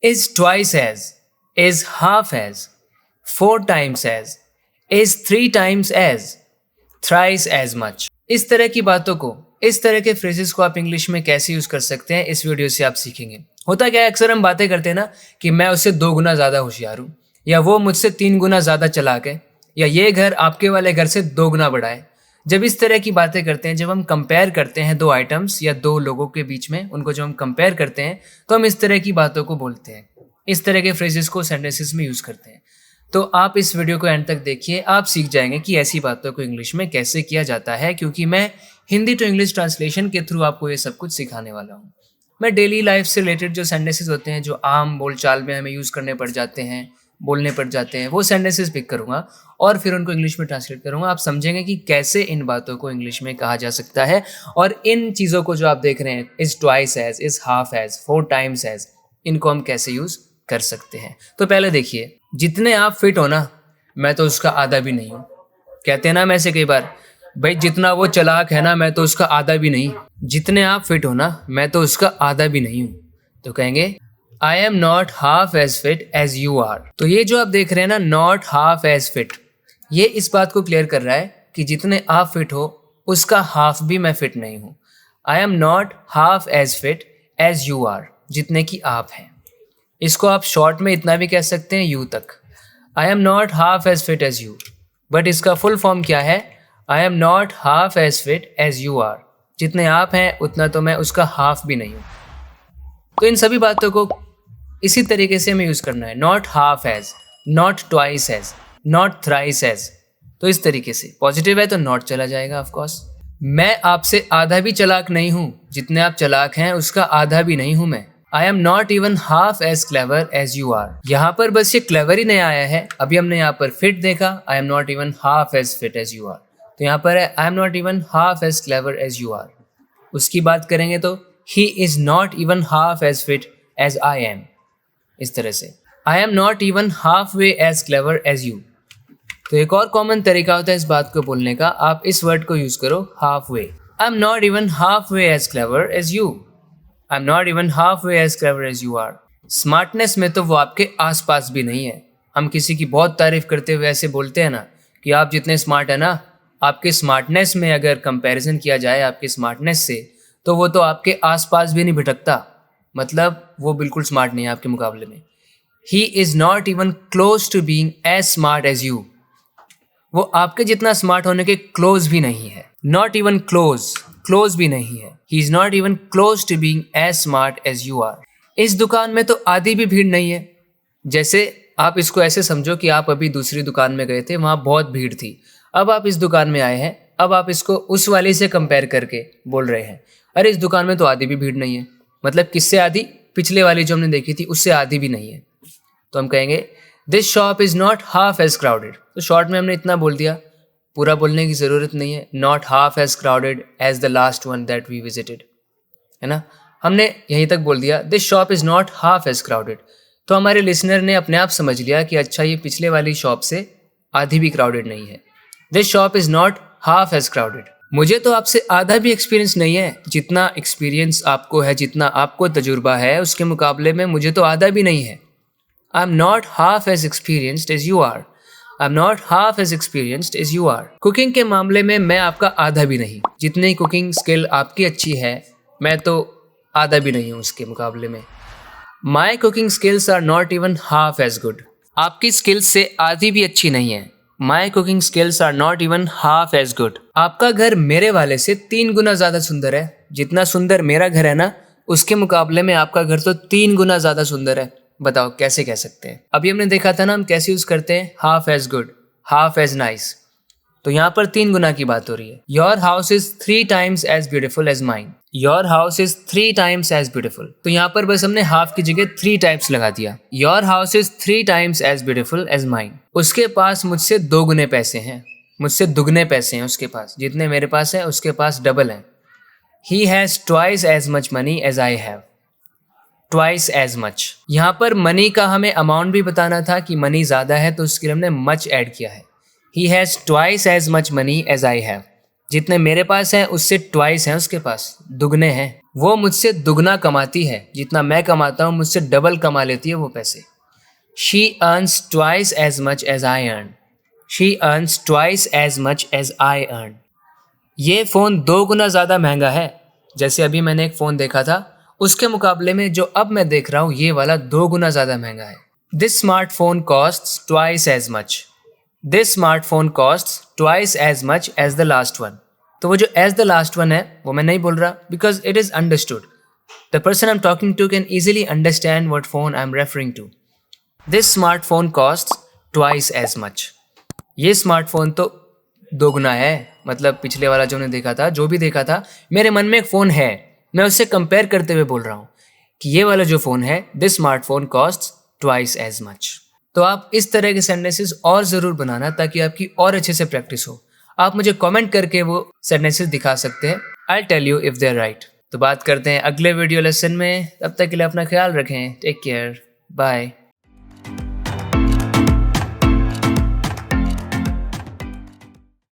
is twice as, is half as, 4 times as, is 3 times as, thrice as much। इस तरह की बातों को, इस तरह के फ्रेजेस को आप इंग्लिश में कैसे यूज कर सकते हैं, इस वीडियो से आप सीखेंगे। होता क्या है, अक्सर हम बातें करते हैं ना कि मैं उससे 2 गुना ज़्यादा होशियार हूँ, या वो मुझसे 3 गुना ज़्यादा चालाक है, या ये घर आपके वाले घर से 2 गुना बड़ा है। जब इस तरह की बातें करते हैं, जब हम कंपेयर करते हैं 2 आइटम्स या 2 लोगों के बीच में, उनको जब हम कंपेयर करते हैं तो हम इस तरह की बातों को बोलते हैं, इस तरह के फ्रेजेस को सेंटेंसेस में यूज़ करते हैं। तो आप इस वीडियो को एंड तक देखिए, आप सीख जाएंगे कि ऐसी बातों को इंग्लिश में कैसे किया जाता है, क्योंकि मैं हिंदी टू इंग्लिश ट्रांसलेशन के थ्रू आपको ये सब कुछ सिखाने वाला हूँ। मैं डेली लाइफ से रिलेटेड जो सेंटेंसेस होते हैं, जो आम बोलचाल में हमें यूज़ करने पड़ जाते हैं, बोलने पड़ जाते हैं, वो सेंटेंसेस पिक करूँगा और फिर उनको इंग्लिश में ट्रांसलेट करूँगा। आप समझेंगे कि कैसे इन बातों को इंग्लिश में कहा जा सकता है, और इन चीज़ों को जो आप देख रहे हैं, is twice as, is half as, 4 times as, इनको हम कैसे यूज़ कर सकते हैं। तो पहले देखिए, जितने आप फिट हो ना, मैं तो उसका आधा भी नहीं हूँ। कहते हैं ना मैं से कई बार, भाई जितना वो चालाक है ना, मैं तो उसका आधा भी नहीं। जितने आप फिट हो ना, मैं तो उसका आधा भी नहीं हूँ। तो कहेंगे I am not half as fit as you are. तो ये जो आप देख रहे हैं ना, नॉट हाफ एज फिट, ये इस बात को क्लियर कर रहा है कि जितने आप फिट हो उसका हाफ भी मैं फिट नहीं हूँ। I am not half as fit as you are, जितने की आप हैं। इसको आप शॉर्ट में इतना भी कह सकते हैं, यू तक। I am not half as fit as you, but इसका फुल फॉर्म क्या है, I am not half as fit as you are, जितने आप हैं उतना तो मैं उसका हाफ भी नहीं हूँ। तो इन सभी बातों को इसी तरीके से हमें यूज़ करना है, not half as, not twice as, not thrice as. तो इस तरीके से पॉजिटिव है तो नॉट चला जाएगा ऑफकोर्स। मैं आपसे आधा भी चालाक नहीं हूँ, जितने आप चालाक हैं उसका आधा भी नहीं हूँ मैं। I am not even half as clever as you are. यहाँ पर बस ये क्लेवर ही नहीं आया है, अभी हमने यहाँ पर फिट देखा, I am not even half as fit as you are. तो यहाँ पर है I am not even half as clever as you are. उसकी बात करेंगे तो he is not even half as fit as I am. इस तरह से I am not even half way as clever as you. तो एक और कॉमन तरीका होता है इस बात को बोलने का, आप इस वर्ड को यूज करो, half way. I am not even half way as clever as you. I am not even half way as clever as you are. Smartness में तो वो आपके आसपास भी नहीं है। हम किसी की बहुत तारीफ करते हुए ऐसे बोलते हैं ना कि आप जितने स्मार्ट है ना, आपके स्मार्टनेस में अगर कंपैरिजन किया जाए आपके स्मार्टनेस से, तो वो तो आपके आसपास भी नहीं भटकता, मतलब वो बिल्कुल स्मार्ट नहीं है आपके मुकाबले में। He is not even close to being as smart as you. वो आपके जितना स्मार्ट होने के क्लोज भी नहीं है। नॉट इवन क्लोज, क्लोज भी नहीं है। He is not even close to being as smart as you are. इस दुकान में तो आधी भी भीड़ नहीं है। जैसे आप इसको ऐसे समझो कि आप अभी दूसरी दुकान में गए थे, वहाँ बहुत भीड़ थी, अब आप इस दुकान में आए हैं, अब आप इसको उस वाली से कंपेयर करके बोल रहे हैं, अरे इस दुकान में तो आधी भी भीड़ नहीं है। मतलब किससे आधी? पिछले वाली जो हमने देखी थी उससे आधी भी नहीं है। तो हम कहेंगे this shop is not half as crowded. तो शॉर्ट में हमने इतना बोल दिया, पूरा बोलने की ज़रूरत नहीं है। Not half as crowded as the last one that we visited, है ना, हमने यहीं तक बोल दिया। This shop is not half as crowded. तो हमारे लिसनर ने अपने आप समझ लिया कि अच्छा ये पिछले वाली शॉप से आधी भी क्राउडेड नहीं है। This shop is not half as crowded. मुझे तो आपसे आधा भी एक्सपीरियंस नहीं है। जितना एक्सपीरियंस आपको है, जितना आपको तजुर्बा है, उसके मुकाबले में मुझे तो आधा भी नहीं है। I am not half as experienced as you are. I am not half as experienced as you are. Cooking के मामले में मैं आपका आधा भी नहीं। जितनी कुकिंग स्किल आपकी अच्छी है, मैं तो आधा भी नहीं हूँ उसके मुकाबले में। My cooking skills are not even half as good. आपकी स्किल्स से आधी भी अच्छी नहीं है। My cooking skills are not even half as good. आपका घर मेरे वाले से 3 गुना ज़्यादा सुंदर है। जितना सुंदर मेरा घर है ना, उसके मुकाबले में आपका घर तो 3 गुना ज़्यादा सुंदर है। बताओ कैसे कह सकते हैं? अभी हमने देखा था ना हम कैसे यूज़ करते हैं, half as good, half as nice. तो यहाँ पर 3 गुना की बात हो रही है। Your house is 3 times as beautiful as mine. Your house is 3 times as beautiful. तो यहाँ पर बस हमने हाफ की जगह 3 टाइम्स लगा दिया। Your house is 3 times as beautiful as mine. उसके पास मुझसे 2 गुने पैसे हैं, मुझसे दुगने पैसे हैं उसके पास। जितने मेरे पास है उसके पास डबल हैं। He has twice as much money as I have. Twice as much. यहाँ पर मनी का हमें अमाउंट भी बताना था कि मनी ज़्यादा है, तो उसके लिए हमने मच ऐड किया है। He has twice as much money as I have. जितने मेरे पास हैं उससे ट्वाइस हैं उसके पास, दुगने हैं। वो मुझसे दुगना कमाती है, जितना मैं कमाता हूँ मुझसे डबल कमा लेती है वो पैसे। She earns twice as much as I earn. She earns twice as much as I earn. ये फ़ोन 2 गुना ज़्यादा महंगा है। जैसे अभी मैंने एक फ़ोन देखा था, उसके मुकाबले में जो अब मैं देख रहा हूँ ये वाला 2 गुना ज़्यादा महंगा है। This smartphone costs twice as much. This smartphone costs twice as much as the last one. तो वो जो एज द लास्ट वन है वो मैं नहीं बोल रहा, because it is understood. The person I am talking to can easily understand what phone I am referring to. This smartphone costs twice as much. ये स्मार्टफोन तो 2 गुना है। मतलब पिछले वाला जो मैंने देखा था, जो भी देखा था, मेरे मन में एक फ़ोन है, मैं उससे कंपेयर करते हुए बोल रहा हूँ कि ये वाला जो फ़ोन है, this smartphone costs twice as much. तो आप इस तरह के सेंटेंसेस और ज़रूर बनाना ताकि आपकी और अच्छे से प्रैक्टिस हो। आप मुझे कमेंट करके वो सेंटेंसेस दिखा सकते हैं। I tell you if they are right. तो बात करते हैं अगले वीडियो लेसन में। तब तक के लिए अपना ख्याल रखें। Take care. बाय।